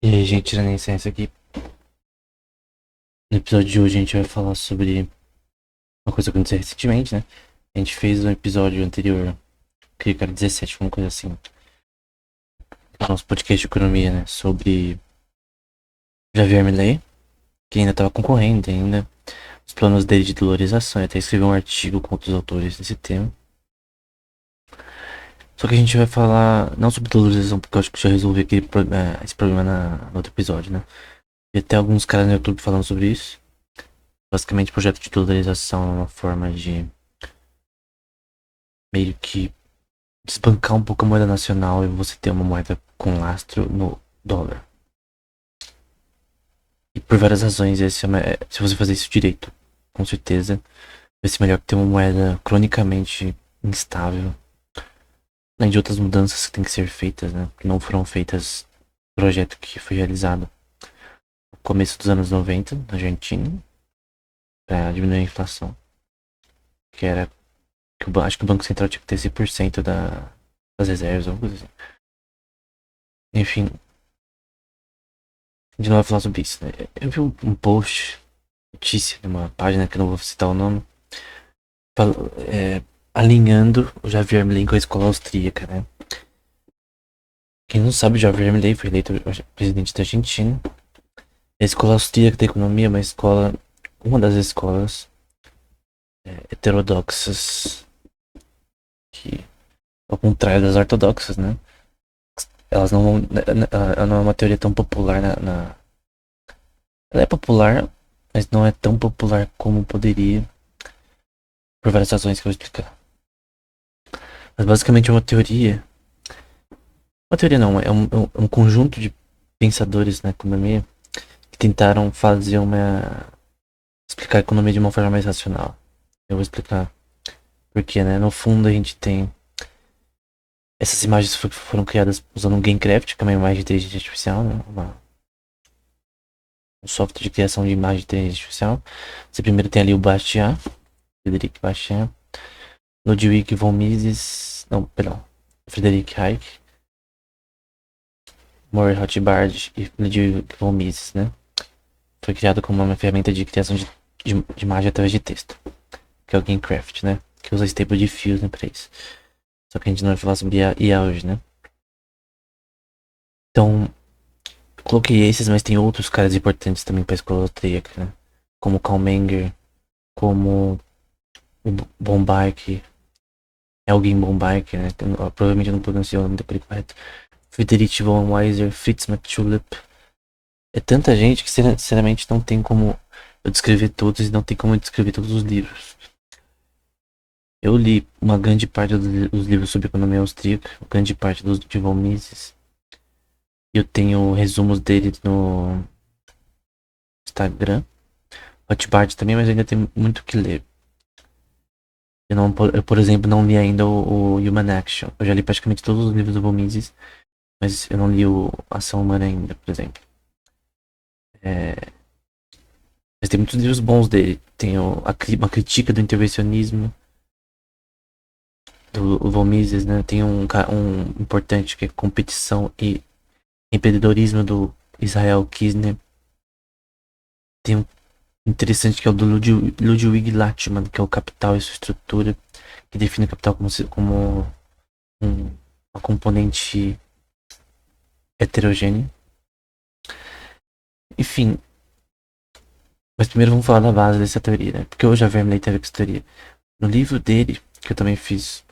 E aí, gente, tirando a licença aqui. No episódio de hoje a gente vai falar sobre uma coisa que aconteceu recentemente, né? A gente fez um episódio anterior, que era 17, uma coisa assim, no nosso podcast de economia, né? Sobre Javier Milei, que ainda estava concorrendo ainda, os planos dele de dolarização. Eu até escrevi um artigo com outros autores desse tema. Só que a gente vai falar não sobre dolarização, porque eu acho que já resolvi esse problema no outro episódio, né? E até alguns caras no YouTube falando sobre isso. Basicamente, projeto de dolarização é uma forma de meio que desbancar um pouco a moeda nacional e você ter uma moeda com lastro no dólar. E por várias razões, se você fazer isso direito, com certeza vai ser melhor que ter uma moeda cronicamente instável. Além de outras mudanças que têm que ser feitas, né? Que não foram feitas no projeto que foi realizado no começo dos anos 90 na Argentina, para diminuir a inflação. Que era que acho que o Banco Central tinha que ter 100% das reservas, alguma coisa assim. Enfim, de novo falar sobre isso, né? Eu vi um post, notícia, de uma página que eu não vou citar o nome, é, alinhando o Javier Milei com a escola austríaca, né? Quem não sabe, o Javier Milei foi eleito presidente da Argentina. A escola austríaca de economia é uma das escolas heterodoxas, que, ao contrário das ortodoxas, né? Elas não, ela não é uma teoria tão popular ela é popular, mas não é tão popular como poderia, por várias razões que eu vou explicar. Mas basicamente é uma teoria. Uma teoria não, é um conjunto de pensadores na economia que tentaram fazer explicar a economia de uma forma mais racional. Eu vou explicar porque, né? No fundo a gente tem. Essas imagens foram criadas usando um Gamecraft, que é uma imagem de inteligência artificial, né? Um software de criação de imagem de inteligência artificial. Você primeiro tem ali o Bastiat, Frederic Bastiat, Ludwig von Mises, não, perdão, Friedrich Hayek, Murray Rothbard e Ludwig von Mises, né? Foi criado como uma ferramenta de criação de imagem através de texto, que é o Gamecraft, né? Que usa stable diffusion pra isso. Só que a gente não vai falar sobre IA hoje, né? Então, coloquei esses, mas tem outros caras importantes também pra escola austríaca, né? Como Karl Menger, como o Bombark, Elgin Bombark, né? Provavelmente eu não pronunciei o nome daquele correto. Friedrich von Weiser, Fritz Matulip. É tanta gente que sinceramente não tem como eu descrever todos e não tem como eu descrever todos os livros. Eu li uma grande parte dos livros sobre economia austríaca, grande parte dos de von Mises. Eu tenho resumos dele no Instagram. Hotbart também, mas eu ainda tenho muito que ler. Eu, por exemplo, não li ainda o Human Action. Eu já li praticamente todos os livros do von Mises, mas eu não li o Ação Humana ainda, por exemplo. É, mas tem muitos livros bons dele. Tem uma crítica do intervencionismo do von Mises, né? Tem um importante que é competição e empreendedorismo do Israel Kisner. Tem um interessante que é o do Ludwig Lachmann, que é o Capital e sua estrutura, que define o capital como uma componente heterogênea. Enfim, mas primeiro vamos falar da base dessa teoria, né? Porque hoje a Vermelei teve essa teoria. No livro dele, que eu também fiz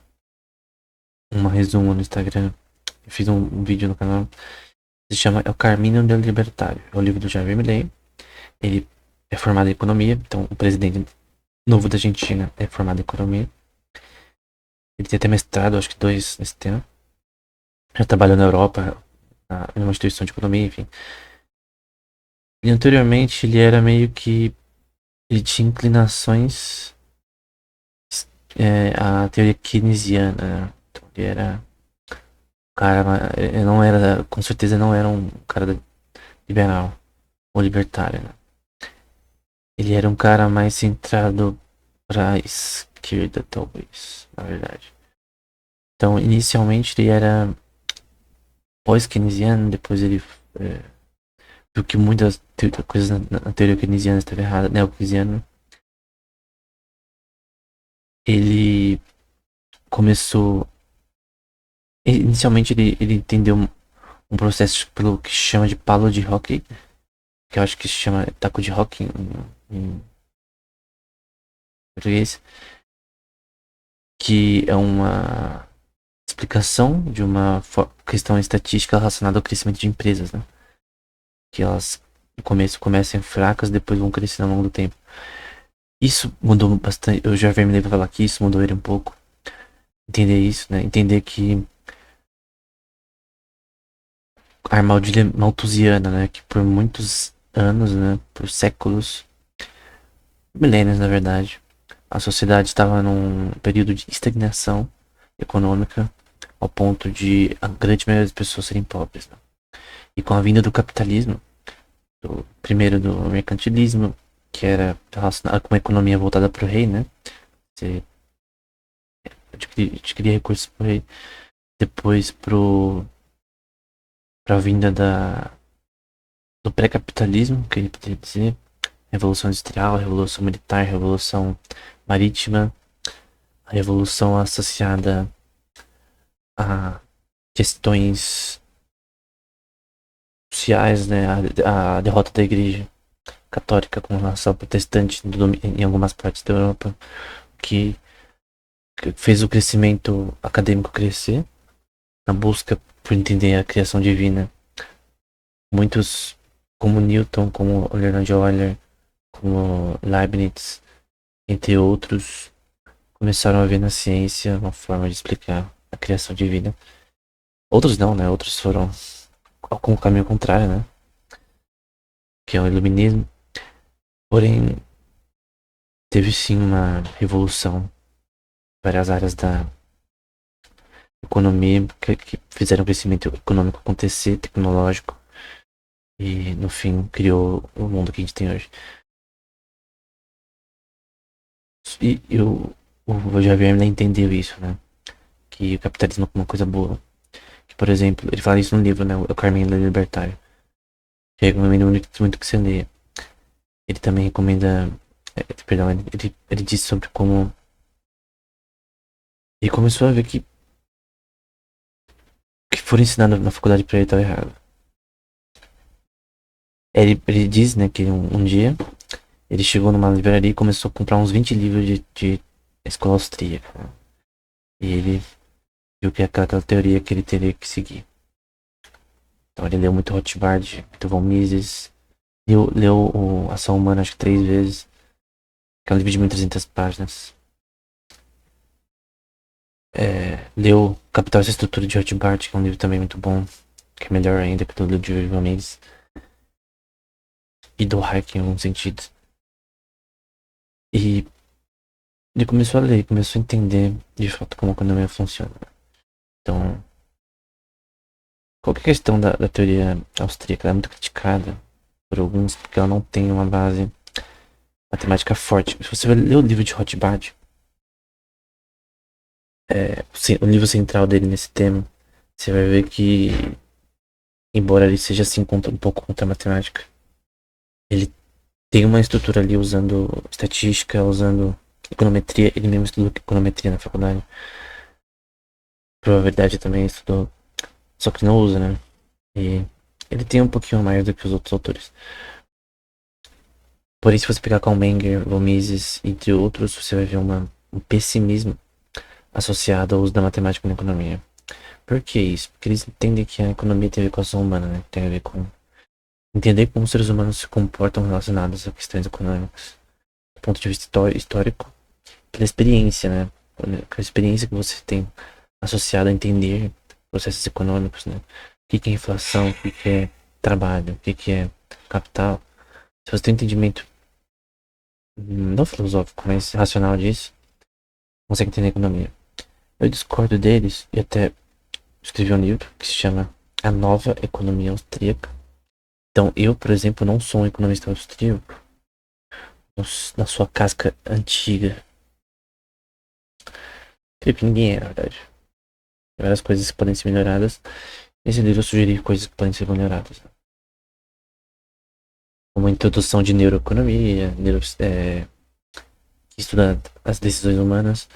uma resumo no Instagram, eu fiz um vídeo no canal, se chama É o Caminho del Libertário. É o livro do Javier Milei. Ele é formado em economia, então o presidente novo da Argentina é formado em economia. Ele tem até mestrado, acho que dois nesse tema. Já trabalhou na Europa, em uma instituição de economia, enfim. E anteriormente ele era meio que. Ele tinha inclinações à teoria keynesiana, né? Então ele era. Cara, ele não era. Com certeza não era um cara liberal ou libertário, né? Ele era um cara mais centrado pra esquerda, talvez, na verdade. Então, inicialmente ele era pós-keynesiano, depois ele viu que muitas coisas na teoria keynesiana estavam erradas, neo-keynesiana. Ele começou. Inicialmente ele entendeu um processo pelo que chama de palo de hockey, que eu acho que se chama taco de hockey em português, que é uma explicação de uma questão estatística relacionada ao crescimento de empresas, né? Que elas no começo começam fracas, depois vão crescendo ao longo do tempo. Isso mudou bastante. Eu já vermelhei pra falar que isso mudou ele um pouco. Entender isso, né? Entender que a armadilha malthusiana, né? Que por muitos anos, né? Por séculos, milênios na verdade, a sociedade estava num período de estagnação econômica ao ponto de a grande maioria das pessoas serem pobres, né? E com a vinda do capitalismo, primeiro do mercantilismo, que era relacionado com uma economia voltada para o rei, né? Você adquiria recursos para o rei. Depois para a vinda do pré-capitalismo, que ele poderia dizer, Revolução Industrial, Revolução Militar, Revolução Marítima, a revolução associada a questões sociais, né? A derrota da Igreja Católica com relação ao protestante em algumas partes da Europa, que fez o crescimento acadêmico crescer, na busca por entender a criação divina. Muitos, como Newton, como Leonard Euler, como Leibniz, entre outros, começaram a ver na ciência uma forma de explicar a criação divina. Outros não, né? Outros foram com o caminho contrário, né? Que é o iluminismo. Porém, teve sim uma revolução em várias áreas da economia que fizeram o crescimento econômico acontecer, tecnológico, e no fim criou o mundo que a gente tem hoje. E o Javier entendeu isso, né? Que o capitalismo é uma coisa boa. Que, por exemplo, ele fala isso no livro, né? O Caminho do Libertário. Que eu recomendo muito que você leia. Ele também recomenda. Perdão, ele diz sobre como. Ele começou a ver que o que for ensinado na faculdade pra ele estava errado. Ele diz, né, que um dia ele chegou numa livraria e começou a comprar uns 20 livros de escola austríaca, né? E ele viu que é aquela teoria que ele teria que seguir. Então ele leu muito Rothbard, muito von Mises, leu o Ação Humana acho que 3 vezes, que é um livro de 1.300 páginas. Leu Capital e Estrutura de Rothbard, que é um livro também muito bom, que é melhor ainda que o livro de von Mises. E do Hayek em alguns sentidos. E ele começou a ler, começou a entender de fato como a economia funciona. Então, qualquer questão da teoria austríaca ela é muito criticada por alguns porque ela não tem uma base matemática forte. Se você ler o livro de Rothbard, o livro central dele nesse tema, você vai ver que, embora ele seja assim um pouco contra a matemática, ele tem uma estrutura ali usando estatística, usando econometria. Ele mesmo estudou econometria na faculdade. Probabilidade também estudou, só que não usa, né? E ele tem um pouquinho mais do que os outros autores. Porém, se você pegar Karl Menger, von Mises, entre outros, você vai ver um pessimismo associado ao uso da matemática na economia. Por que isso? Porque eles entendem que a economia tem a ver com a ação humana, né? Tem a ver com entender como os seres humanos se comportam relacionados a questões econômicas. Do ponto de vista histórico, pela experiência, né? Com a experiência que você tem associada a entender processos econômicos, né? O que é inflação, o que é trabalho, o que é capital. Se você tem um entendimento não filosófico, mas racional disso, consegue entender a economia. Eu discordo deles e até escrevi um livro que se chama A Nova Economia Austríaca. Então, eu, por exemplo, não sou um economista austríaco na sua casca antiga. Creio que ninguém é, na verdade. Tem várias coisas que podem ser melhoradas. Nesse livro eu sugeri coisas que podem ser melhoradas. uma introdução de neuroeconomia, que estuda as decisões humanas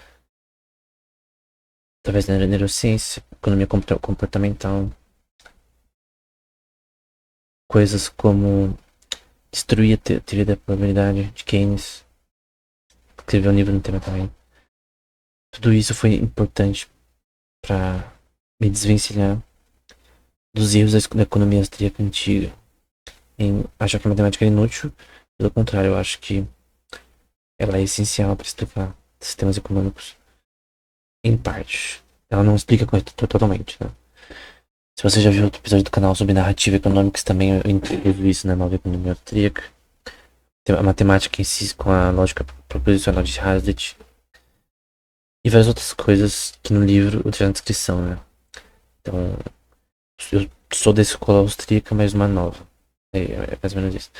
através da neurociência, economia comportamental, coisas como destruir a teoria da probabilidade de Keynes, escreveu um livro no tema também. Tudo isso foi importante para me desvencilhar dos erros da economia austríaca antiga, em achar que a matemática é inútil. Pelo contrário, eu acho que ela é essencial para explicar sistemas econômicos, em parte. Ela não explica totalmente, né? Se você já viu outro episódio do canal sobre narrativa econômica, também eu introduzo isso na nova economia austríaca. Tem a matemática em si, com a lógica proposicional de Hazlitt. E várias outras coisas que no livro eu tenho na descrição, né? Então, eu sou da escola austríaca, mas uma nova. É mais ou menos isso.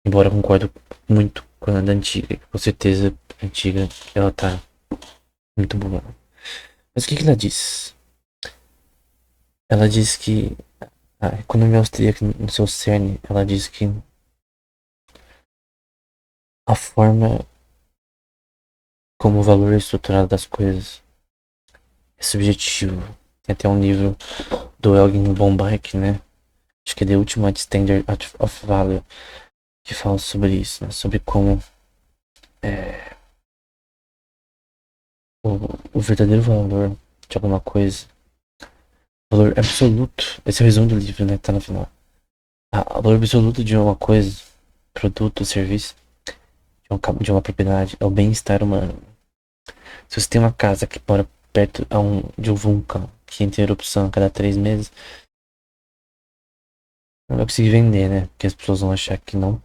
Embora eu concordo muito com a da antiga. Com certeza, a antiga, ela tá muito boa. Mas o que ela diz? Ela diz que a economia austríaca, no seu cerne, ela diz que a forma como o valor é estruturado das coisas é subjetivo. Tem até um livro do Elgin Bombach, né? Acho que é The Ultimate Standard of Value, que fala sobre isso, né? Sobre como é, o verdadeiro valor de alguma coisa, valor absoluto, esse é o resumo do livro, né? Tá no final. O valor absoluto de uma coisa, produto, serviço, de uma propriedade, é o bem-estar humano. Se você tem uma casa que mora perto de um vulcão que entra em erupção a cada 3 meses, não vai conseguir vender, né? Porque as pessoas vão achar que não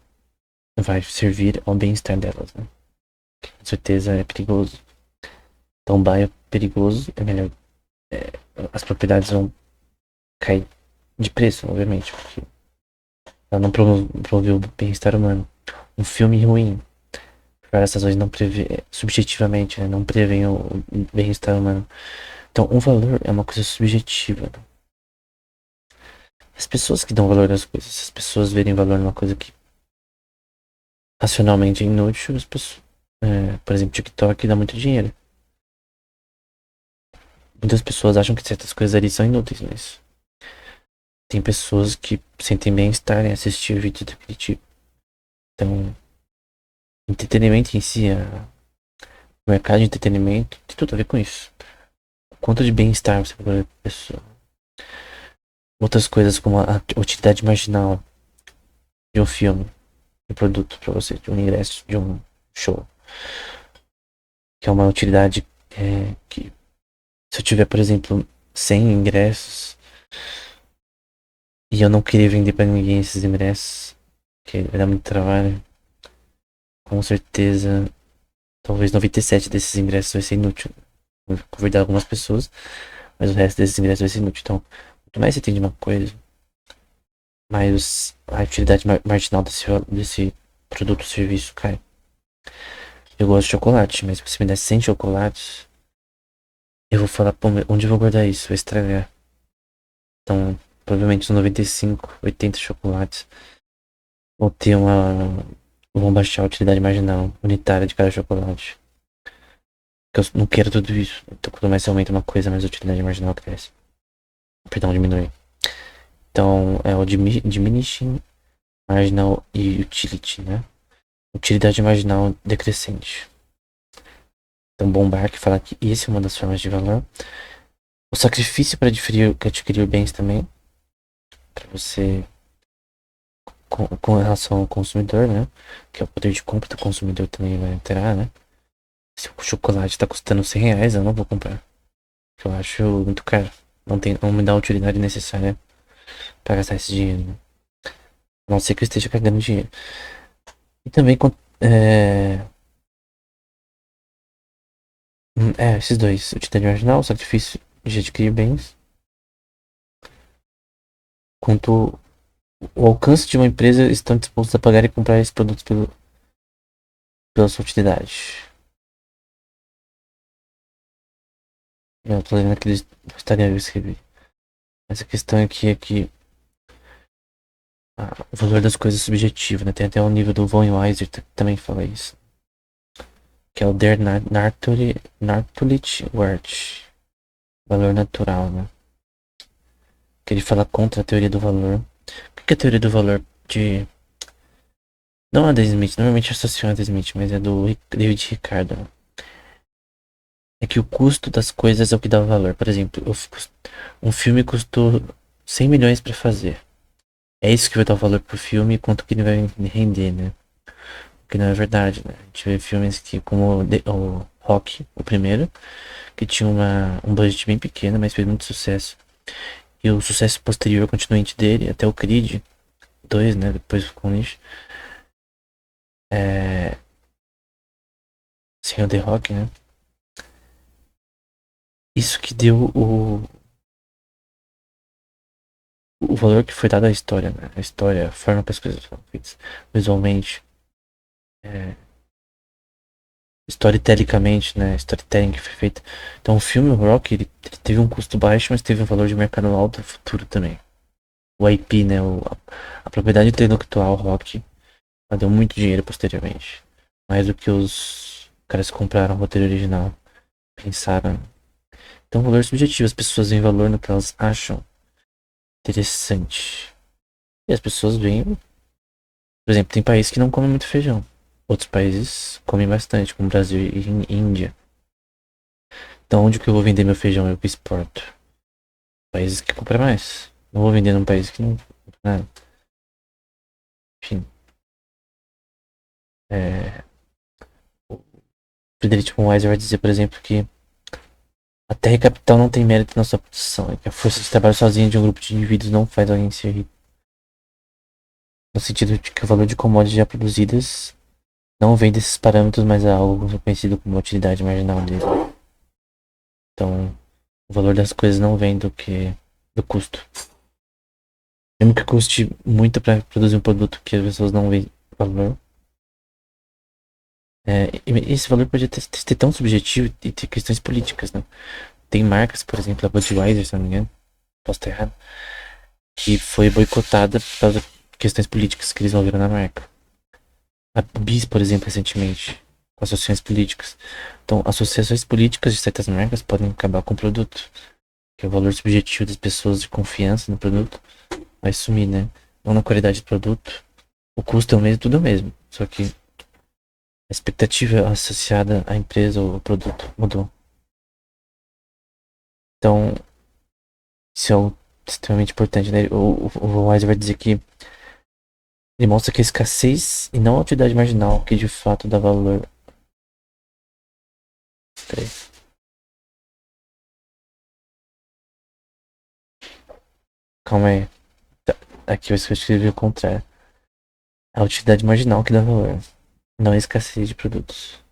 vai servir ao bem-estar delas, né? Com certeza é perigoso. Então, bairro perigoso é melhor. é, as propriedades vão cair de preço, obviamente, porque ela não promoveu o bem-estar humano. Um filme ruim, por várias razões, não prevê, subjetivamente, né? Não prevê o bem-estar humano. Então, um valor é uma coisa subjetiva, né? As pessoas que dão valor às coisas, se as pessoas verem valor numa coisa que racionalmente é inútil, as pessoas, por exemplo, TikTok dá muito dinheiro. Muitas pessoas acham que certas coisas ali são inúteis, mas tem pessoas que sentem bem-estar em assistir vídeos daquele tipo. Então, entretenimento em si, o mercado de entretenimento tem tudo a ver com isso. O quanto de bem-estar você procura da pessoa. Outras coisas como a utilidade marginal de um filme, de um produto para você, de um ingresso, de um show. Que é uma utilidade que, se eu tiver, por exemplo, 100 ingressos e eu não querer vender para ninguém esses ingressos, que vai dar muito trabalho, com certeza, talvez 97 desses ingressos vai ser inútil. Vou convidar algumas pessoas, mas o resto desses ingressos vai ser inútil. Então, quanto mais você tem de uma coisa, mais a utilidade marginal desse produto ou serviço cai. Eu gosto de chocolate, mas se você me der 100 chocolates, eu vou falar, pô, onde eu vou guardar isso? Vai estragar. Então, provavelmente os 95, 80 chocolates vão ter vão baixar a utilidade marginal unitária de cada chocolate. Porque eu não quero tudo isso. Então, quanto mais você aumenta uma coisa, mais a utilidade marginal cresce. Perdão, diminui. Então, é o diminishing marginal e utility, né? Utilidade marginal decrescente. Então, Bombach fala que isso é uma das formas de valor. O sacrifício para adquirir bens também, para você, com relação ao consumidor, né? Que é o poder de compra do consumidor também vai alterar, né? Se o chocolate está custando R$ 100, eu não vou comprar. Porque eu acho muito caro. Não me dá a utilidade necessária para gastar esse dinheiro, né? A não ser que eu esteja cagando dinheiro. E também, é, esses dois, utilidade marginal, sacrifício de adquirir bens, quanto o alcance de uma empresa estão dispostos a pagar e comprar esses produtos pela sua utilidade. Eu tô lendo aquele Instagram que eu escrevi. Essa questão aqui é que o valor das coisas subjetivo, né? Tem até um livro do Von Weiser que também fala isso. Que é o Der Naturliche Wert. Valor natural, né? Que ele fala contra a teoria do valor. O que é a teoria do valor de... Não é da Smith, normalmente associam a da Smith, mas é do David Ricardo, né? É que o custo das coisas é o que dá o valor. Por exemplo, um filme custou 100 milhões pra fazer. É isso que vai dar o valor pro filme, quanto que ele vai render, né? Que não é verdade, né? A gente vê filmes que, como o Rock, o primeiro, que tinha um budget bem pequeno, mas fez muito sucesso. E o sucesso posterior, continuante dele, até o Creed 2, né? Depois ficou um lixo. Sem o The Rock, né? Isso que deu o valor que foi dado à história, né? A história, a forma que as coisas foram feitas visualmente, é, storytellicamente, né? Storytelling que foi feito. Então o filme, o Rock, ele teve um custo baixo, mas teve um valor de mercado alto no futuro também. O IP, né? A propriedade intelectual Rock, ela deu muito dinheiro posteriormente. Mais do que os caras que compraram o roteiro original. Pensaram. Então, valor subjetivo. As pessoas veem valor no que elas acham interessante. E as pessoas veem. Por exemplo, tem países que não comem muito feijão. Outros países comem bastante, como Brasil e Índia. Então, onde que eu vou vender meu feijão? Eu que exporto. Países que compram mais. Não vou vender num país que não compra nada. Enfim. É, o Friedrich von Weiser vai dizer, por exemplo, que a terra e capital não tem mérito na sua produção. É que a força de trabalho sozinha de um grupo de indivíduos não faz alguém ser rico. No sentido de que o valor de commodities já produzidas não vem desses parâmetros, mas é algo reconhecido como utilidade marginal dele. Então, o valor das coisas não vem do custo. Mesmo que custe muito para produzir um produto que as pessoas não veem valor. E esse valor pode ser tão subjetivo e ter questões políticas, né? Tem marcas, por exemplo, a Budweiser, se não me engano, posso estar errado, que foi boicotada por causa de questões políticas que eles envolveram na marca. A Bis, por exemplo, recentemente, com associações políticas. Então, associações políticas de certas marcas podem acabar com o produto, que é o valor subjetivo das pessoas de confiança no produto vai sumir, né? Não na qualidade do produto. O custo é o mesmo, tudo é o mesmo. Só que a expectativa associada à empresa ou ao produto mudou. Então, isso é algo extremamente importante, né? O Weiser vai dizer que ele mostra que a escassez e não a utilidade marginal que de fato dá valor. Peraí. Calma aí. Tá. Aqui eu escrevi o contrário. A utilidade marginal que dá valor, não a escassez de produtos.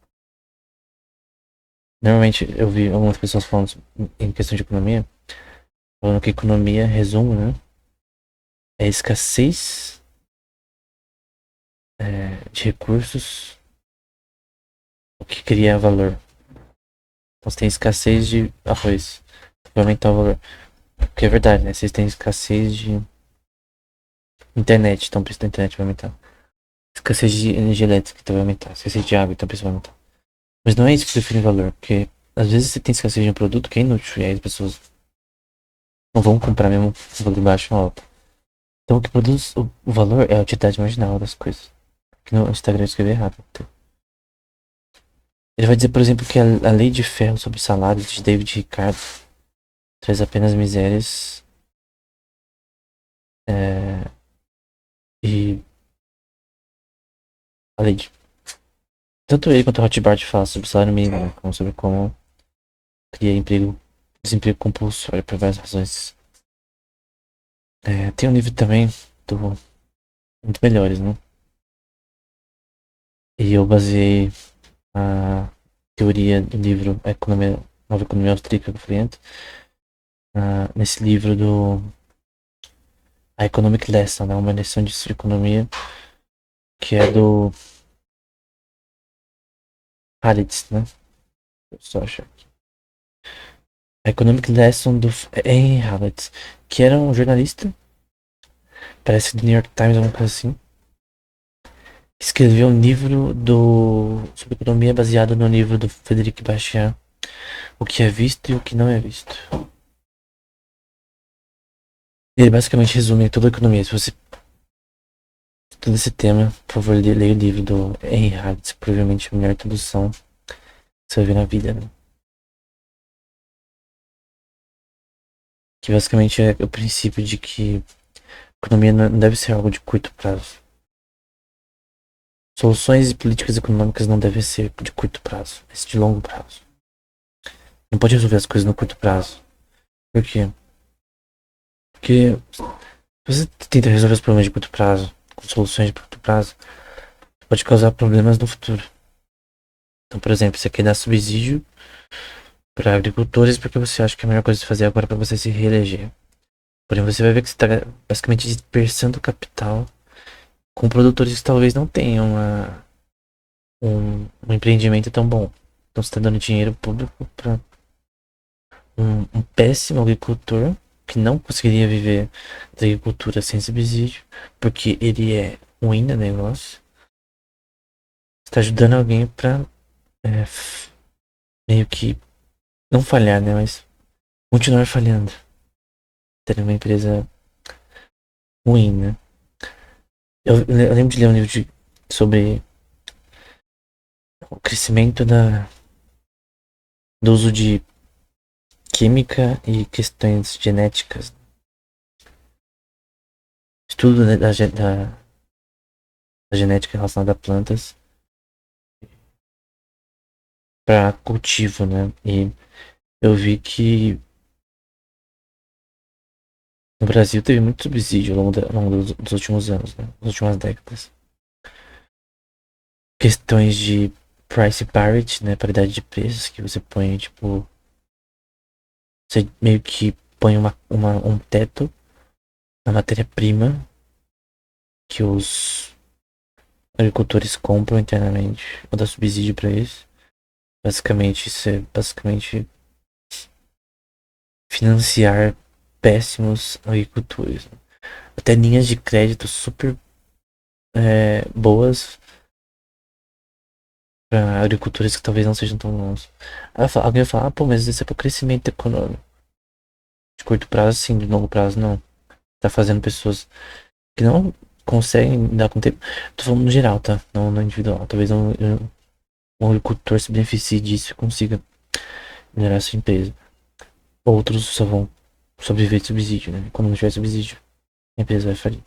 Normalmente eu vi algumas pessoas falando em questão de economia, falando que economia, resumo, né? É escassez de recursos o que cria valor. Então você tem escassez de arroz, vai aumentar o valor. Porque é verdade, né? Vocês têm escassez de internet, então o preço da internet vai aumentar. Escassez de energia elétrica, então vai aumentar. Escassez de água, então o preço vai aumentar. Mas não é isso que define valor, porque às vezes você tem escassez de um produto que é inútil, e aí as pessoas não vão comprar mesmo com valor baixo ou alto. Então o que produz o valor é a utilidade marginal das coisas. Aqui no Instagram eu escrevi errado. Então. Ele vai dizer, por exemplo, que a lei de ferro sobre salários de David Ricardo traz apenas misérias é, e a lei de... Tanto ele quanto o Hotbart falam sobre salário mínimo, né, como sobre como cria desemprego compulsório por várias razões. Tem um livro também do muito melhores, né? E eu baseei a teoria do livro Nova Economia Austríaca que eu falei antes, nesse livro do A Economic Lesson, né? Uma lição de economia que é do Halitz, né? Eu só achar aqui. A Economic Lesson do Henry Halitz, que era um jornalista parece do New York Times, alguma coisa assim. Escreveu um livro sobre economia baseado no livro do Frederic Bastiat, O que é visto e o que não é visto. Ele basicamente resume toda a economia. Se você estuda esse tema, por favor, leia o livro do Henry Hartz, provavelmente a melhor tradução que você vai ver na vida, né? Que basicamente é o princípio de que a economia não deve ser algo de curto prazo. Soluções e políticas econômicas não devem ser de curto prazo, mas de longo prazo. Não pode resolver as coisas no curto prazo. Por quê? Porque se você tenta resolver os problemas de curto prazo, com soluções de curto prazo, pode causar problemas no futuro. Então, por exemplo, você quer dar subsídio para agricultores porque você acha que é a melhor coisa de fazer agora para você se reeleger. Porém, você vai ver que você está basicamente dispersando capital com produtores que talvez não tenham um empreendimento tão bom. Então, você está dando dinheiro público para um péssimo agricultor que não conseguiria viver da agricultura sem subsídio, porque ele é ruim no negócio. Você está ajudando alguém para meio que não falhar, né? Mas continuar falhando. Ter uma empresa ruim, né? Eu lembro de ler um livro sobre o crescimento do uso de química e questões genéticas. Estudo, né, da genética relacionada a plantas para cultivo, né? E eu vi que no Brasil teve muito subsídio ao longo dos últimos anos, né? Das últimas décadas. Questões de price parity, né? Paridade de preços, que você põe, tipo. Você meio que põe um teto na matéria-prima que os agricultores compram internamente, ou dá subsídio para isso. Basicamente, isso é basicamente financiar péssimos agricultores. Até linhas de crédito super boas para agricultores que talvez não sejam tão bons. Alguém vai falar, pô, mas isso é para crescimento econômico. De curto prazo, sim, de longo prazo, não. Tá fazendo pessoas que não conseguem dar com tempo. Tô falando no geral, tá? Não no individual. Talvez um agricultor se beneficie disso e consiga melhorar sua empresa. Outros só vão sobreviver de subsídio, né? Quando não tiver subsídio, a empresa vai falir.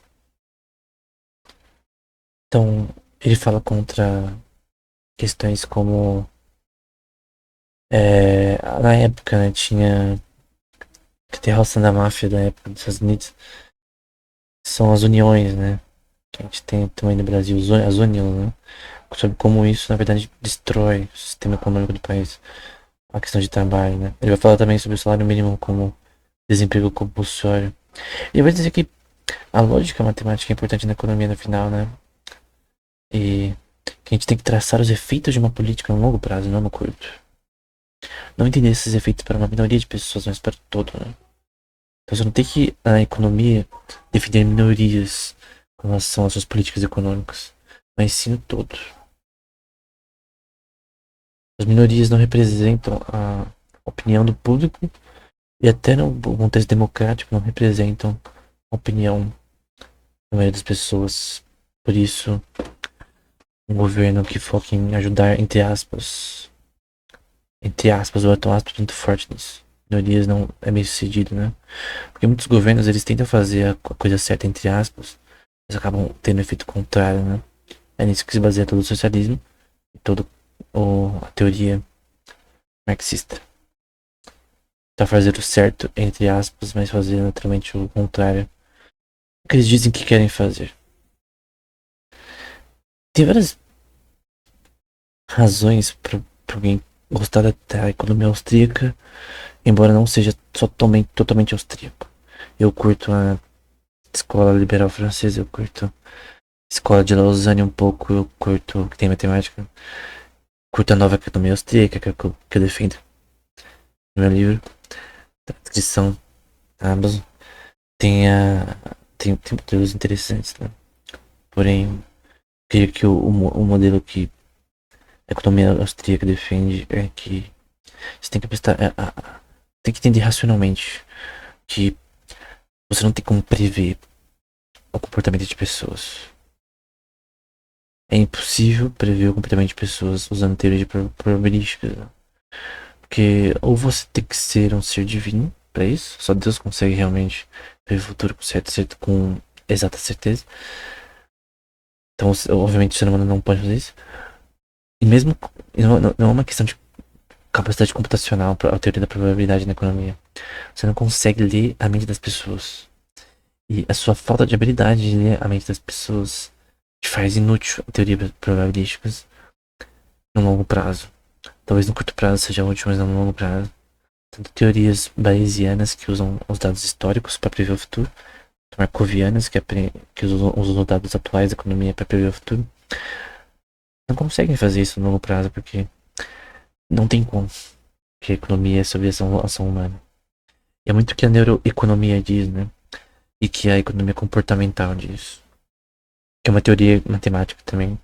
Então, ele fala contra questões como na época, né, tinha que ter a relação da máfia da época dos Estados Unidos. São as uniões, né? Que a gente tem também no Brasil, as uniões, né? Sobre como isso, na verdade, destrói o sistema econômico do país. A questão de trabalho, né? Ele vai falar também sobre o salário mínimo como desemprego compulsório. Ele vai dizer que a lógica matemática é importante na economia no final, né? E que a gente tem que traçar os efeitos de uma política no longo prazo, não no curto. Não entender esses efeitos para uma minoria de pessoas, mas para todo, né? Então você não tem que, na economia, defender minorias com relação às suas políticas econômicas, mas sim o todo. As minorias não representam a opinião do público e até no contexto democrático não representam a opinião da maioria das pessoas. Por isso, um governo que foca em ajudar, entre aspas, ou tão aspas muito forte nisso. Minorias não é bem sucedido, né? Porque muitos governos eles tentam fazer a coisa certa, entre aspas, mas acabam tendo um efeito contrário, né? É nisso que se baseia todo o socialismo e toda a teoria marxista. Tá fazendo o certo, entre aspas, mas fazer naturalmente o contrário. O que eles dizem que querem fazer. Tem várias razões para alguém gostar da economia austríaca, embora não seja totalmente austríaco. Eu curto a escola liberal francesa, eu curto a escola de Lausanne um pouco, eu curto que tem matemática, curto a nova economia austríaca que eu defendo no meu livro, da descrição, tá? Tem tem modelos interessantes, né? Porém, creio que o modelo que a economia austríaca defende é que você tem que prestar. Tem que entender racionalmente que você não tem como prever o comportamento de pessoas. É impossível prever o comportamento de pessoas usando teoria de probabilística. Né? Porque ou você tem que ser um ser divino para isso, só Deus consegue realmente prever o futuro com exata certeza. Então, obviamente, o ser humano não pode fazer isso. E mesmo. Não é uma questão de capacidade computacional, a teoria da probabilidade na economia. Você não consegue ler a mente das pessoas. E a sua falta de habilidade de ler a mente das pessoas te faz inútil a teoria probabilísticas no longo prazo. Talvez no curto prazo seja útil, mas no longo prazo. Tanto teorias bayesianas que usam os dados históricos para prever o futuro, marcovianas que usam os dados atuais da economia para prever o futuro, não conseguem fazer isso no longo prazo porque não tem como. Porque a economia é sobre ação humana. E é muito o que a neuroeconomia diz, né? E que a economia comportamental diz. Que é uma teoria matemática também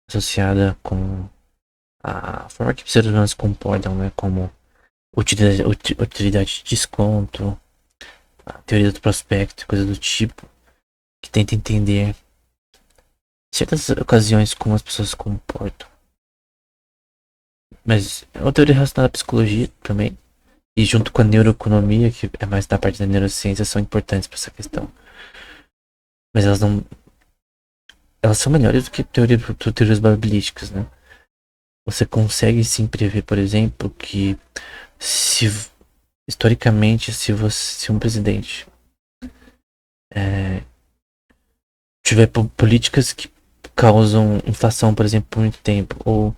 associada com a forma que os seres humanos se comportam, né? Como utilidade de desconto, a teoria do prospecto, coisa do tipo, que tenta entender em certas ocasiões como as pessoas se comportam. Mas é uma teoria relacionada à psicologia também. E junto com a neuroeconomia, que é mais da parte da neurociência, são importantes para essa questão. Mas elas não. Elas são melhores do que teorias probabilísticas, né? Você consegue sim prever, por exemplo, que se historicamente, se um presidente tiver políticas que causam inflação, por exemplo, por muito tempo, ou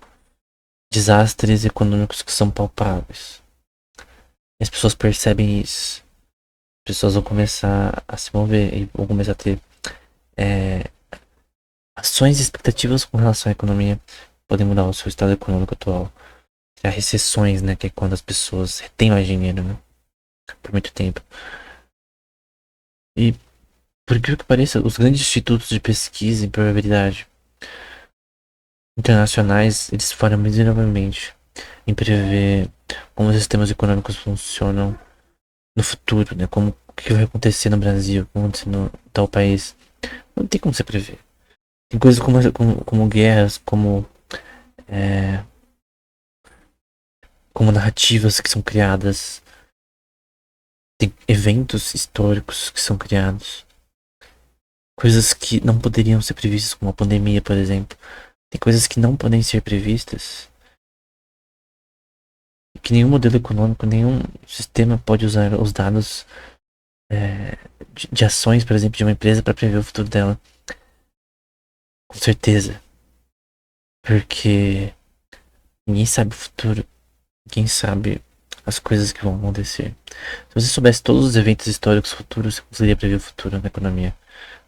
desastres econômicos que são palpáveis, e as pessoas percebem isso, as pessoas vão começar a se mover e vão começar a ter ações e expectativas com relação à economia, podem mudar o seu estado econômico atual. Há recessões, né, que é quando as pessoas retêm mais dinheiro, né, por muito tempo. E por incrível que pareça, os grandes institutos de pesquisa em probabilidade internacionais, eles falham miseravelmente em prever como os sistemas econômicos funcionam no futuro, né? Como o que vai acontecer no Brasil, como vai acontecer no tal país. Não tem como você prever. Tem coisas como guerras, é, como narrativas que são criadas. Tem eventos históricos que são criados. Coisas que não poderiam ser previstas, como a pandemia, por exemplo. Tem coisas que não podem ser previstas. Que nenhum modelo econômico, nenhum sistema pode usar os dados de ações, por exemplo, de uma empresa para prever o futuro dela. Com certeza. Porque ninguém sabe o futuro. Ninguém sabe as coisas que vão acontecer. Se você soubesse todos os eventos históricos futuros, você conseguiria prever o futuro na economia.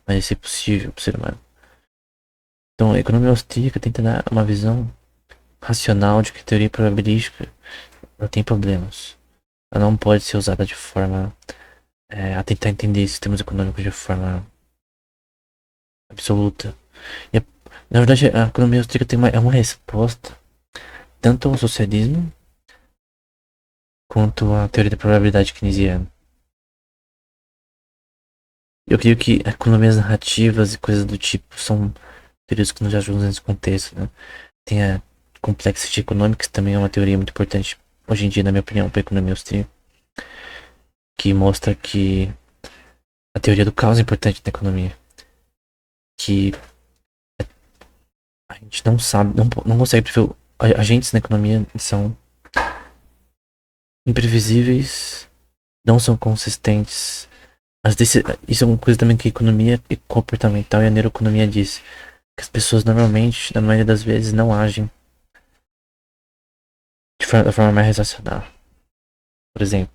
Mas isso é impossível para o ser humano. Então, a economia austríaca tenta dar uma visão racional de que a teoria probabilística ela tem problemas. Ela não pode ser usada de forma a tentar entender sistemas econômicos de forma absoluta. E, na verdade, a economia austríaca é uma resposta tanto ao socialismo quanto à teoria da probabilidade keynesiana. Eu creio que economias narrativas e coisas do tipo são teorias que nos ajudam nesse contexto, né? Tem a complexity economics, também é uma teoria muito importante hoje em dia, na minha opinião, para a economia austríaca, que mostra que a teoria do caos é importante na economia, que a gente não sabe, não consegue prever. Agentes na economia são imprevisíveis, não são consistentes. Isso é uma coisa também que a economia comportamental e a neuroeconomia diz. Que as pessoas normalmente, na maioria das vezes, não agem da forma mais racional. Por exemplo,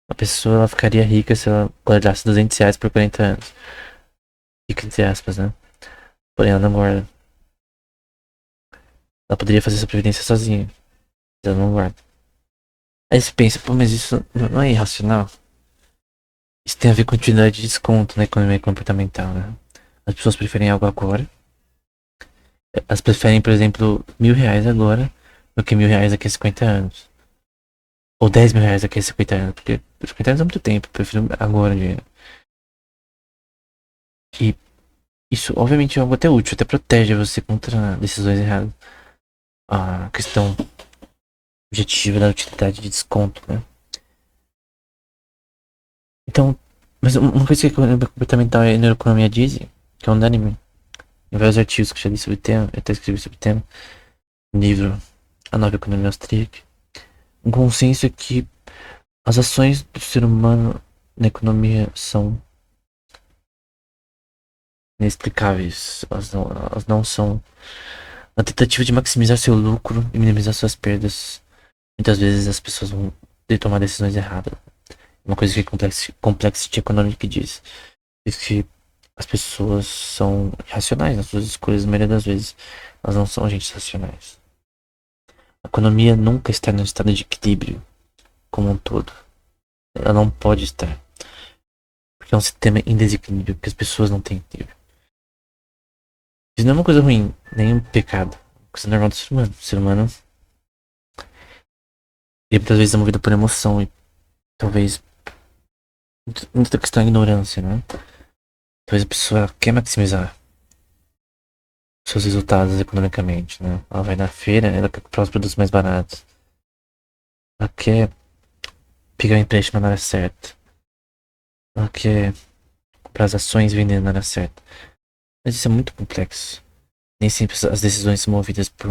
a pessoa ela ficaria rica se ela guardasse R$ 200 por 40 anos. Rica entre aspas, né? Porém, ela não guarda. Ela poderia fazer essa previdência sozinha. Mas ela não guarda. Aí você pensa, pô, mas isso não é irracional? Isso tem a ver com utilidade de desconto na economia comportamental, né? As pessoas preferem algo agora. Elas preferem, por exemplo, R$ 1.000 agora do que R$ 1.000 daqui a 50 anos. Ou R$ 10.000 daqui a 50 anos. Porque 50 anos é muito tempo. Eu prefiro agora dinheiro. E isso, obviamente, é algo até útil. Até protege você contra decisões erradas. A questão objetiva da utilidade de desconto, né? Então, mas uma coisa que a economia comportamental e a neuroeconomia dizem, que é unânime, em vários artigos que eu já li sobre o tema, eu até escrevi sobre o tema, no livro A Nova Economia Austríaca, um consenso é que as ações do ser humano na economia são inexplicáveis. Elas não são uma tentativa de maximizar seu lucro e minimizar suas perdas. Muitas vezes as pessoas vão tomar decisões erradas. Uma coisa que é Complexity Economic diz que as pessoas são racionais nas suas escolhas, na maioria das vezes. Elas não são agentes racionais. A economia nunca está no estado de equilíbrio como um todo. Ela não pode estar. Porque é um sistema em desequilíbrio, porque as pessoas não têm equilíbrio. Isso não é uma coisa ruim, nem um pecado. É uma coisa normal do ser humano. O ser humano, ele muitas vezes é movido por emoção e talvez muita questão da ignorância, né? Talvez a pessoa quer maximizar seus resultados economicamente, né? Ela vai na feira, ela quer comprar os produtos mais baratos. Ela quer pegar o empréstimo na hora certa. Ela quer comprar as ações e vender na hora certa. Mas isso é muito complexo. Nem sempre as decisões são movidas por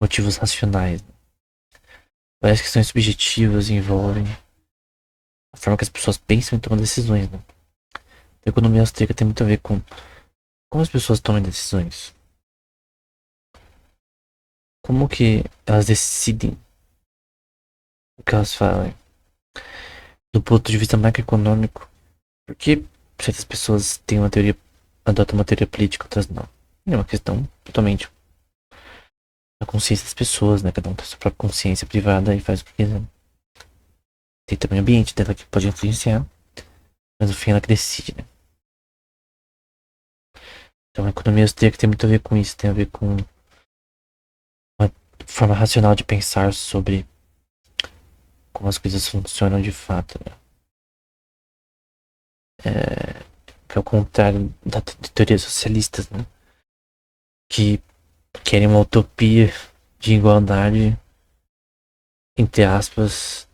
motivos racionais. Várias questões subjetivas envolvem a forma que as pessoas pensam e tomam decisões, né? A economia austríaca tem muito a ver com como as pessoas tomam decisões. Como que elas decidem o que elas falam. Do ponto de vista macroeconômico, por que certas pessoas têm uma teoria, adotam uma teoria política, outras não? É uma questão totalmente da consciência das pessoas, né? Cada um tem sua própria consciência privada e faz o que quiser. Tem também o ambiente dela que pode influenciar, mas no fim ela que decide, né? Então a economia austríaca tem muito a ver com isso, tem a ver com uma forma racional de pensar sobre como as coisas funcionam de fato, né? Que é o contrário de teorias socialistas, né? Que querem uma utopia de igualdade, entre aspas,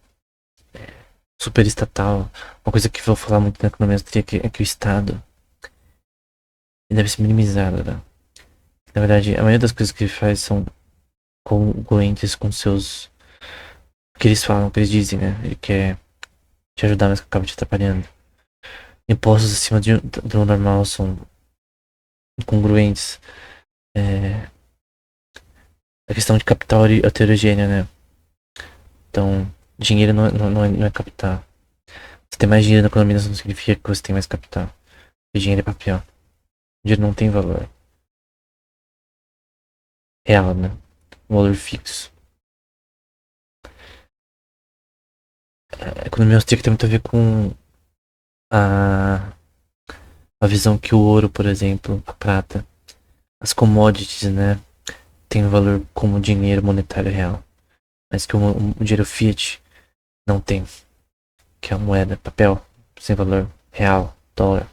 super estatal. Uma coisa que eu vou falar muito na economia austríaca é que o Estado deve ser minimizado, né? Na verdade, a maioria das coisas que ele faz são congruentes com seus. O que eles falam, o que eles dizem, né? Ele quer te ajudar, mas acaba te atrapalhando. Impostos acima do normal são incongruentes. É, a questão de capital heterogêneo, né? Então, dinheiro não é capital. Você tem mais dinheiro na economia não significa que você tem mais capital. E dinheiro é papel. O dinheiro não tem valor real, né? Um valor fixo. A economia austríaca tem muito a ver com a, a visão que o ouro, por exemplo, a prata, as commodities, né? Tem um valor como dinheiro monetário real. Mas que o dinheiro fiat não tem. Que é a moeda, papel, sem valor real, dólar.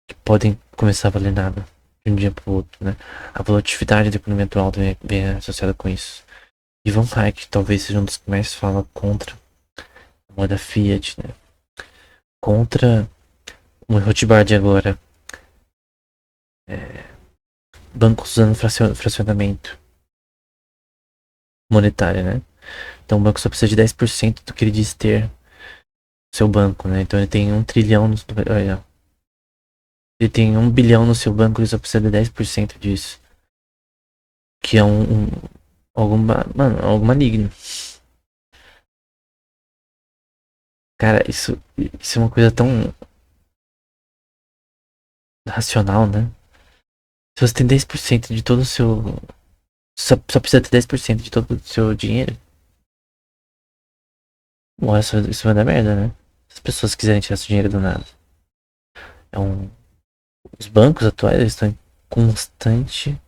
Que podem começar a valer nada de um dia para o outro, né? A volatilidade da economia atual também vem associada com isso. Ivan Hayek talvez seja um dos que mais fala contra a moeda fiat, né? Contra o Rothbard agora. Bancos usando fracionamento monetário, né? Então o banco só precisa de 10% do que ele diz ter no seu banco, né? Então ele tem 1 trilhão ele tem 1 bilhão no seu banco, ele só precisa de 10% disso. Que é algo maligno. Cara, isso é uma coisa tão racional, né? Se você tem 10% de todo o seu. Só precisa ter 10% de todo o seu dinheiro. Bom, isso vai dar merda, né? as pessoas quiserem tirar seu dinheiro do nada. É um, os bancos atuais eles estão em constante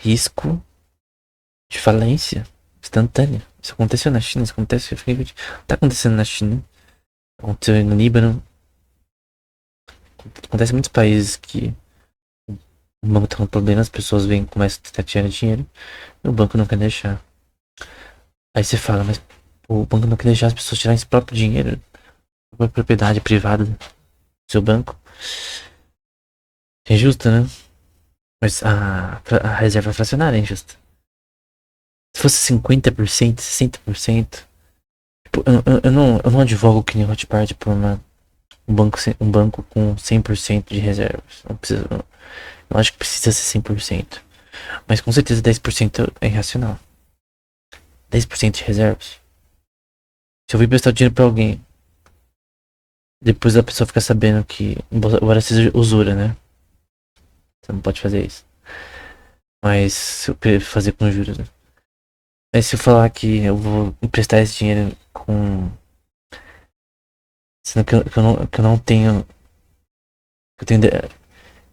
risco de falência instantânea. Isso aconteceu na China, isso acontece. Tá acontecendo na China, aconteceu no Líbano, acontece em muitos países que o banco tá com problema, as pessoas vêm começam a tirar dinheiro e o banco não quer deixar. Aí você fala, mas o banco não quer deixar as pessoas tirarem esse próprio dinheiro, a propriedade privada do seu banco. É injusto, né? Mas a reserva fracionária é injusta. Se fosse 50%, 60%. Tipo, eu não advogo que nem o Hotmart por um banco com 100% de reservas. Não precisa, eu acho que precisa ser 100%. Mas com certeza 10% é irracional. 10% de reservas. Se eu vir prestar dinheiro pra alguém, depois a pessoa fica sabendo que. Embora seja usura, né? Você não pode fazer isso. Mas se eu fazer com juros, né? Mas se eu falar que eu vou emprestar esse dinheiro com. Sendo que eu não tenho. Que eu tenho,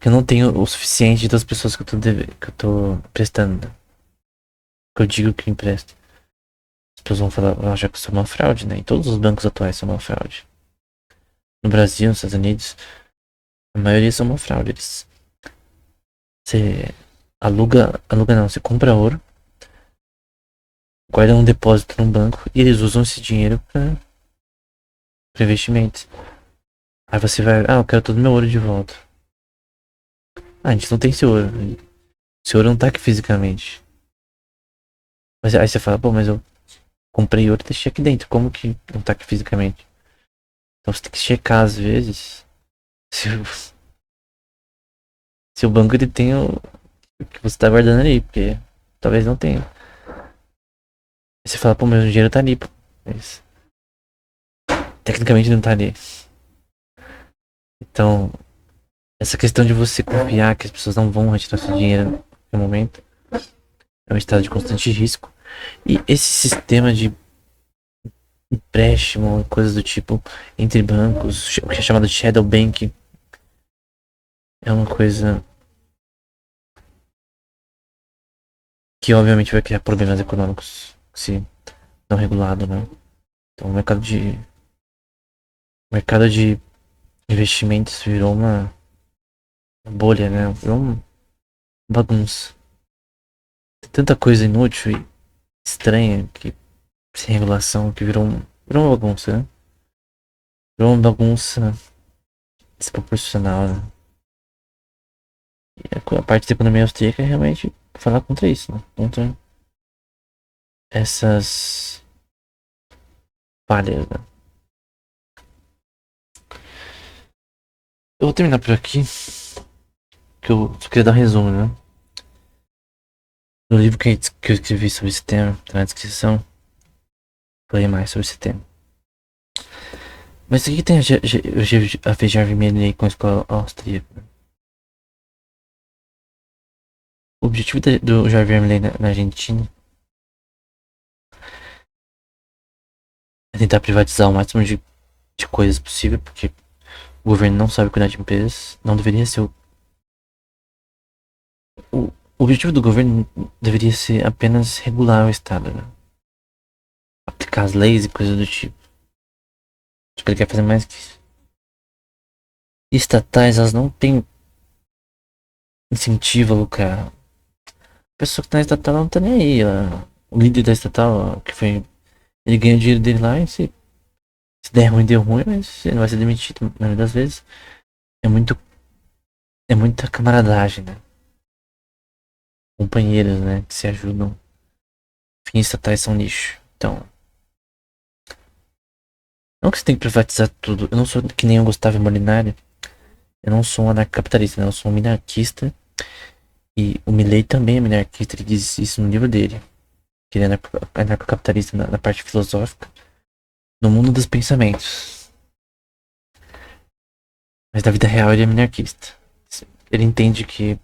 que eu não tenho o suficiente das pessoas que eu tô prestando. Que eu digo que eu empresto. As pessoas vão falar, achar que eu sou uma fraude, né? E todos os bancos atuais são uma fraude. No Brasil, nos Estados Unidos, a maioria são uma fraude. Você aluga não, você compra ouro, guarda um depósito no banco e eles usam esse dinheiro pra investimentos. Aí você vai, eu quero todo meu ouro de volta. A gente não tem esse ouro. Esse ouro não tá aqui fisicamente. Mas aí você fala, pô, mas eu comprei ouro e deixei aqui dentro. Como que não tá aqui fisicamente? Então você tem que checar às vezes se, se o banco ele tem o que você tá guardando ali, porque talvez não tenha. Aí você fala, pô, meu dinheiro tá ali, pô. Mas tecnicamente não tá ali. Então, essa questão de você confiar que as pessoas não vão retirar seu dinheiro no momento é um estado de constante risco. E esse sistema de empréstimo, coisas do tipo, entre bancos, o que é chamado de shadow banking, é uma coisa que obviamente vai criar problemas econômicos se não regulado, né? Então o mercado de investimentos virou uma bolha, né? Virou uma bagunça. Tem tanta coisa inútil e estranha que sem regulação que virou uma bagunça, né? Virou uma bagunça desproporcional, né? E a parte da economia austríaca é realmente falar contra isso, né? Contra essas falhas, né? Eu vou terminar por aqui, que eu só queria dar um resumo, né? No livro que eu escrevi sobre esse tema, tá na descrição, falei mais sobre esse tema. Mas o que tem a ver Jardim Vermelho com a escola austríaca? O objetivo do Jardim Vermelho na Argentina é tentar privatizar o máximo de coisas possível, porque o governo não sabe cuidar de empresas, não deveria ser o objetivo do governo deveria ser apenas regular o Estado, né? Aplicar as leis e coisas do tipo. Acho que ele quer fazer mais que isso. Estatais, elas não têm incentivo a lucrar. A pessoa que tá na estatal não tá nem aí. O líder da estatal, que foi. Ele ganha o dinheiro dele lá e se der ruim, deu ruim, mas ele não vai ser demitido na maioria das vezes. É muito. É muita camaradagem, né? Companheiros, né? Que se ajudam. Fins estatais são lixo. Então. Não que você tem que privatizar tudo. Eu não sou que nem o Gustavo Molinari. Eu não sou um anarcocapitalista, né? Eu sou um minarquista. E o Milley também é minarquista. Ele diz isso no livro dele. Que ele é anarcocapitalista na parte filosófica. No mundo dos pensamentos. Mas na vida real ele é minarquista. Ele entende que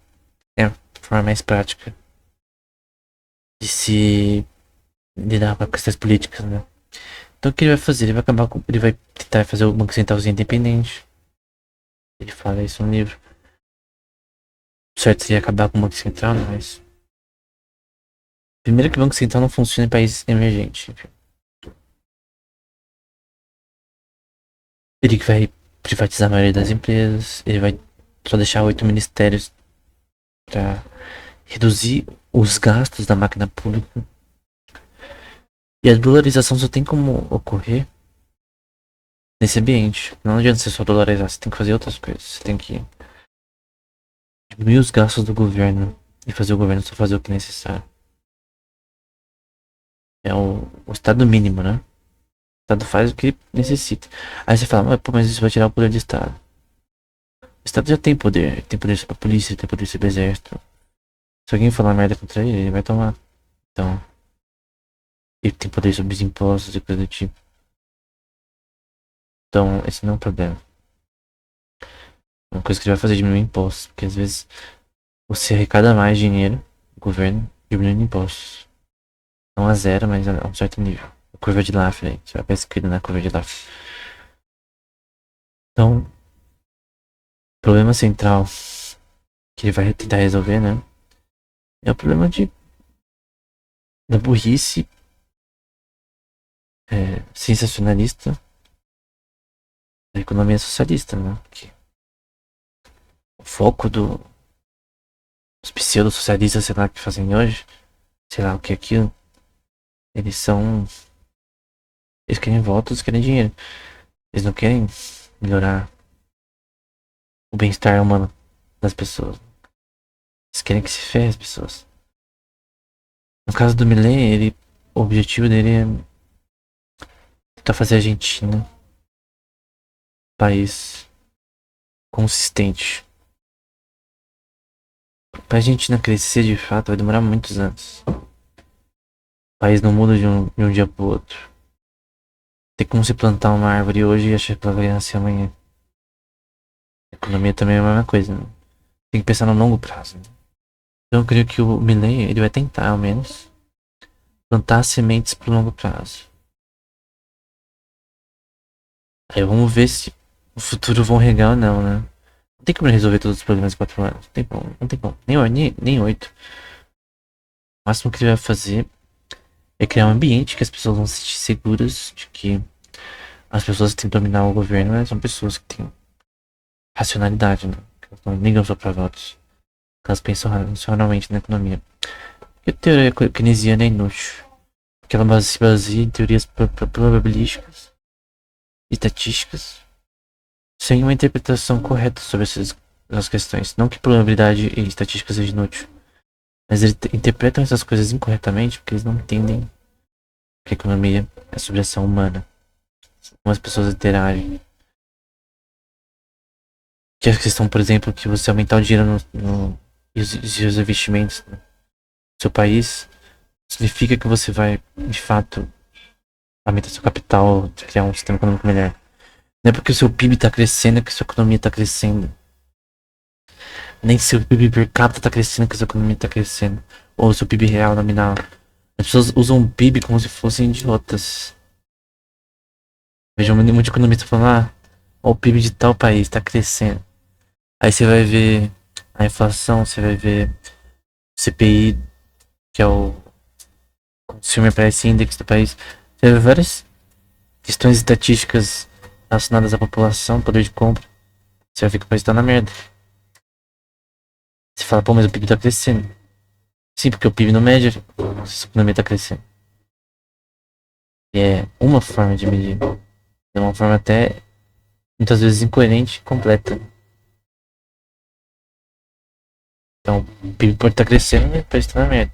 é a forma mais prática de se lidar com questões políticas, né? Então o que ele vai fazer? Ele vai acabar com, ele vai tentar fazer o Banco Central independente. Ele fala isso no livro. O certo seria acabar com o Banco Central, mas primeiro que o Banco Central não funciona em países emergentes. Ele que vai privatizar a maioria das empresas. Ele vai só deixar 8 ministérios para reduzir os gastos da máquina pública. E a dolarização só tem como ocorrer nesse ambiente. Não adianta você só dolarizar, você tem que fazer outras coisas. Você tem que diminuir os gastos do governo e fazer o governo só fazer o que é necessário. É o estado mínimo, né? O estado faz o que necessita. Aí você fala, mas isso vai tirar o poder do estado. O estado já tem poder. Tem poder sobre a polícia, tem poder sobre o exército. Se alguém falar merda contra ele, ele vai tomar. Então, ele tem poder sobre os impostos e coisa do tipo. Então, esse não é um problema. Uma coisa que ele vai fazer é diminuir impostos. Porque às vezes você arrecada mais dinheiro, o governo, diminuindo impostos. Não a zero, mas a um certo nível. A curva de Laffer aí. Você vai pesquisar na curva de Laffer. Então, o problema central que ele vai tentar resolver, né? É o problema da burrice sensacionalista da economia socialista, né? Que o foco dos pseudo-socialistas, sei lá, que fazem hoje, sei lá o que é aquilo, eles são. Eles querem votos, querem dinheiro. Eles não querem melhorar o bem-estar humano das pessoas. Eles querem que se ferre as pessoas. No caso do Milei, o objetivo dele é tentar fazer a Argentina um país consistente. Pra Argentina crescer de fato vai demorar muitos anos. O país não muda de um dia pro outro. Tem como você plantar uma árvore hoje e achar que ela vai nascer amanhã. A economia também é a mesma coisa, né? Tem que pensar no longo prazo, né? Então eu creio que o Milei, ele vai tentar ao menos plantar sementes pro longo prazo. Aí vamos ver se no futuro vão regar ou não, né? Não tem como resolver todos os problemas em 4 anos. Não tem como, não tem como. Nem 8. O máximo que ele vai fazer é criar um ambiente que as pessoas vão se sentir seguras de que as pessoas que têm que dominar o governo, né, são pessoas que têm racionalidade, né? Que elas não ligam só pra votos. Que elas pensam racionalmente na economia. E a teoria keynesiana é inútil. Porque ela se baseia em teorias probabilísticas, estatísticas, sem uma interpretação correta sobre essas questões. Não que probabilidade e estatística seja inútil, mas eles interpretam essas coisas incorretamente porque eles não entendem que a economia é sobre a ação humana. Como as pessoas interagem. Que a questão, por exemplo, que você aumentar o dinheiro e os investimentos no seu país significa que você vai, de fato, aumentar seu capital, criar um sistema econômico melhor. Não é porque o seu PIB está crescendo que a sua economia está crescendo. Nem se o PIB per capita está crescendo que a sua economia está crescendo. Ou o seu PIB real nominal. As pessoas usam o PIB como se fossem idiotas. Vejo um monte de economista falando, o PIB de tal país está crescendo. Aí você vai ver a inflação, você vai ver o CPI, que é o Consumer Price Index do país. Você vai ver várias questões estatísticas relacionadas à população, poder de compra. Você vai ver que o país tá na merda. Você fala, mas o PIB tá crescendo. Sim, porque o PIB não mede se a economia tá crescendo. E é uma forma de medir. É uma forma até, muitas vezes, incoerente e completa. Então, o PIB pode estar crescendo e o país tá na merda.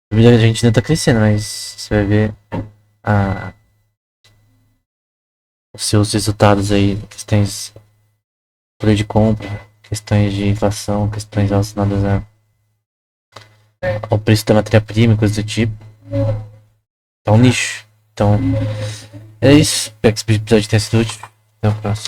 O PIB da Argentina tá crescendo, mas você vai ver os seus resultados aí, questões de poder de compra, questões de inflação, questões relacionadas ao preço da matéria-prima e coisas do tipo. É um lixo. Então, é isso. Espero que esse episódio tenha sido útil. Até o próximo.